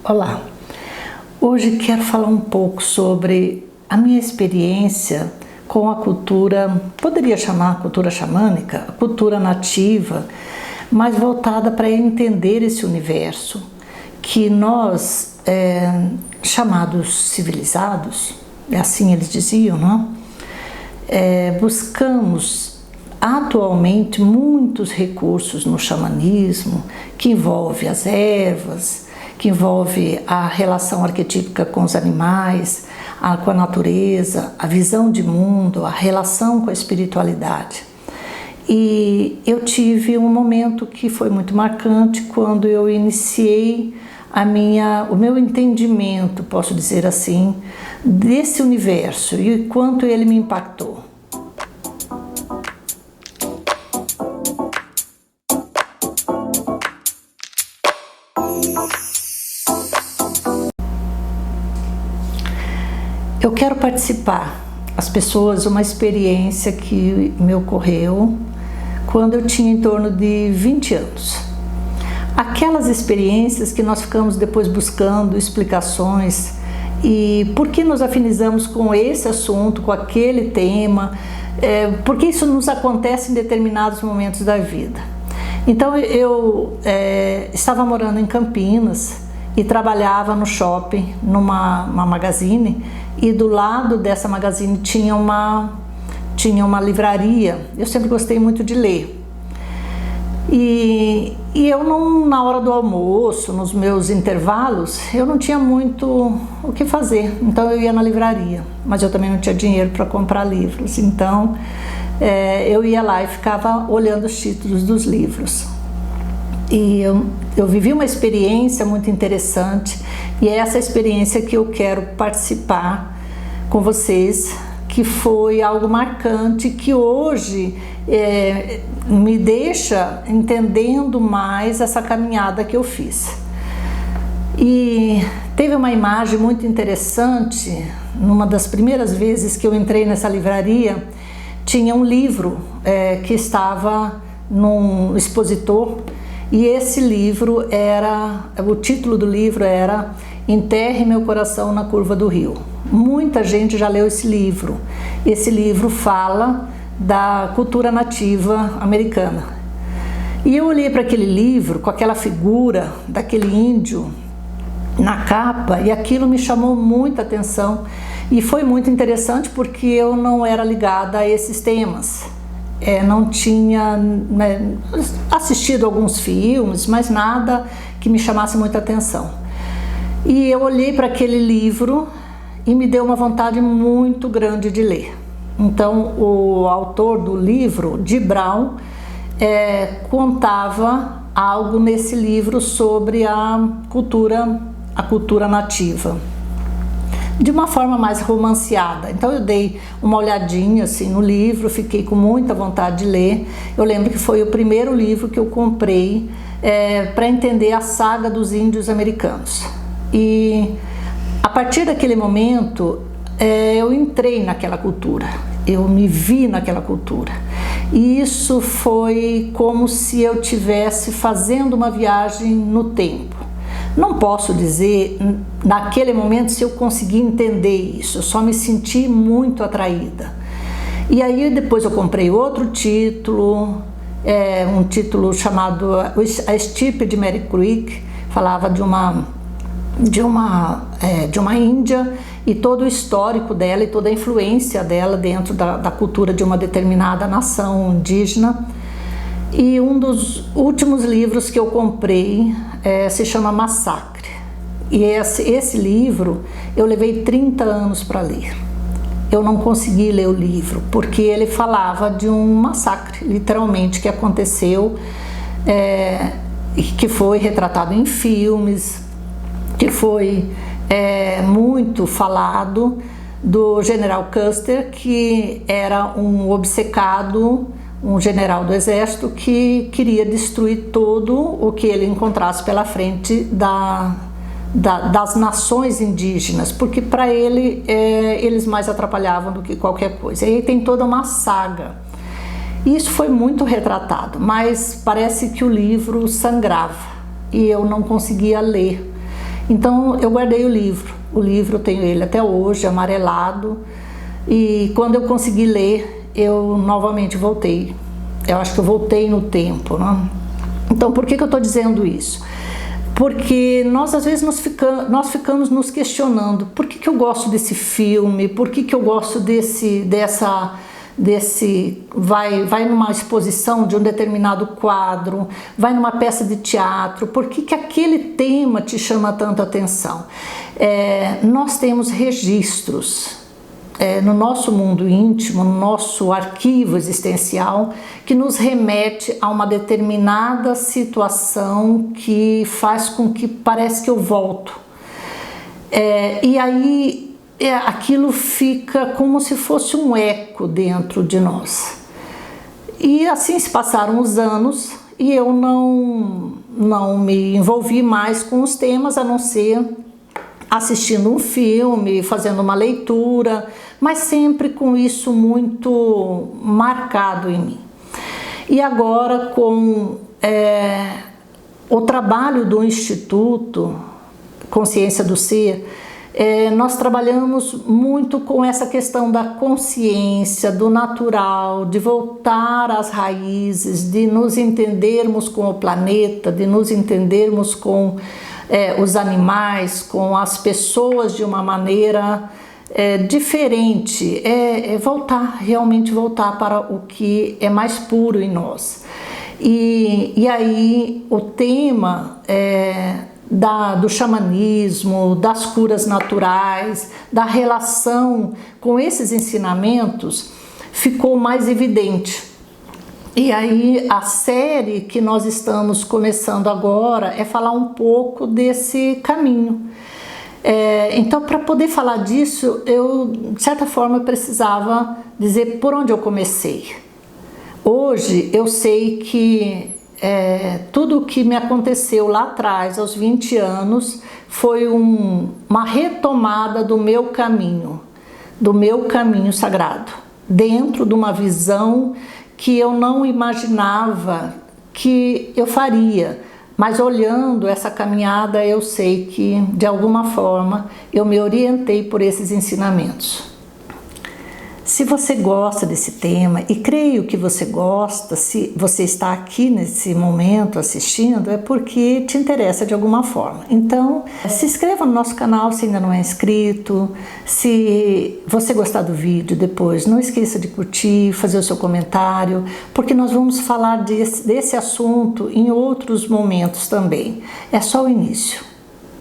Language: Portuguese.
Olá, hoje quero falar um pouco sobre a minha experiência com a cultura, poderia chamar a cultura xamânica, a cultura nativa, mais voltada para entender esse universo que nós, chamados civilizados, assim eles diziam, não? Buscamos atualmente muitos recursos no xamanismo, que envolve as ervas, que envolve a relação arquetípica com os animais, com a natureza, a visão de mundo, a relação com a espiritualidade. E eu tive um momento que foi muito marcante quando eu iniciei o meu entendimento, posso dizer assim, desse universo e quanto ele me impactou. Eu quero participar, as pessoas, uma experiência que me ocorreu quando eu tinha em torno de 20 anos. Aquelas experiências que nós ficamos depois buscando explicações e por que nos afinizamos com esse assunto, com aquele tema, porque isso nos acontece em determinados momentos da vida. Então eu estava morando em Campinas e trabalhava no shopping, numa magazine, e do lado dessa magazine tinha uma livraria. Eu sempre gostei muito de ler. E eu não, na hora do almoço, nos meus intervalos, eu não tinha muito o que fazer. Então eu ia na livraria, mas eu também não tinha dinheiro para comprar livros. Então eu ia lá e ficava olhando os títulos dos livros. E eu vivi uma experiência muito interessante, e é essa experiência que eu quero participar com vocês, que foi algo marcante, que hoje me deixa entendendo mais essa caminhada que eu fiz. E teve uma imagem muito interessante, numa das primeiras vezes que eu entrei nessa livraria, tinha um livro que estava num expositor. E esse livro o título do livro era Enterre Meu Coração na Curva do Rio. Muita gente já leu esse livro. Esse livro fala da cultura nativa americana. E eu olhei para aquele livro com aquela figura daquele índio na capa e aquilo me chamou muita atenção. E foi muito interessante porque eu não era ligada a esses temas. Não tinha assistido alguns filmes, mas nada que me chamasse muita atenção. E eu olhei para aquele livro e me deu uma vontade muito grande de ler. Então, o autor do livro, Dee Brown, contava algo nesse livro sobre a cultura nativa, de uma forma mais romanceada. Então eu dei uma olhadinha assim no livro, fiquei com muita vontade de ler. Eu lembro que foi o primeiro livro que eu comprei para entender a saga dos índios americanos. E a partir daquele momento eu entrei naquela cultura, eu me vi naquela cultura. E isso foi como se eu estivesse fazendo uma viagem no tempo. Não posso dizer naquele momento se eu consegui entender isso, eu só me senti muito atraída. E aí depois eu comprei outro título, um título chamado A Estirpe de Mary Creek, falava de uma índia e todo o histórico dela e toda a influência dela dentro da cultura de uma determinada nação indígena. E um dos últimos livros que eu comprei se chama Massacre. E esse livro eu levei 30 anos para ler. Eu não consegui ler o livro, porque ele falava de um massacre, literalmente, que aconteceu, que foi retratado em filmes, que foi muito falado, do general Custer, que era um obcecado, um general do exército que queria destruir tudo o que ele encontrasse pela frente das nações indígenas, porque para ele eles mais atrapalhavam do que qualquer coisa. E aí tem toda uma saga. Isso foi muito retratado, mas parece que o livro sangrava e eu não conseguia ler. Então eu guardei o livro eu tenho ele até hoje, amarelado, e quando eu consegui ler, eu novamente voltei. Eu acho que eu voltei no tempo, né? Então, por que eu estou dizendo isso? Porque nós, às vezes, nós ficamos nos questionando: por que eu gosto desse filme? Por que eu gosto vai numa exposição de um determinado quadro, vai numa peça de teatro, por que aquele tema te chama tanto atenção? Nós temos registros no nosso mundo íntimo, no nosso arquivo existencial, que nos remete a uma determinada situação que faz com que parece que eu volto. E aí aquilo fica como se fosse um eco dentro de nós. E assim se passaram os anos e eu não me envolvi mais com os temas, a não ser assistindo um filme, fazendo uma leitura, mas sempre com isso muito marcado em mim. E agora, com o trabalho do Instituto Consciência do Ser, nós trabalhamos muito com essa questão da consciência, do natural, de voltar às raízes, de nos entendermos com o planeta, de nos entendermos com os animais, com as pessoas de uma maneira diferente, realmente voltar para o que é mais puro em nós. E aí o tema do xamanismo, das curas naturais, da relação com esses ensinamentos ficou mais evidente. E aí a série que nós estamos começando agora é falar um pouco desse caminho. Então, para poder falar disso, eu, de certa forma, precisava dizer por onde eu comecei. Hoje eu sei que tudo o que me aconteceu lá atrás, aos 20 anos, foi uma retomada do meu caminho sagrado, dentro de uma visão que eu não imaginava que eu faria, mas olhando essa caminhada eu sei que de alguma forma eu me orientei por esses ensinamentos. Se você gosta desse tema, e creio que você gosta, se você está aqui nesse momento assistindo, é porque te interessa de alguma forma. Então, se inscreva no nosso canal se ainda não é inscrito. Se você gostar do vídeo depois, não esqueça de curtir, fazer o seu comentário, porque nós vamos falar desse assunto em outros momentos também. É só o início.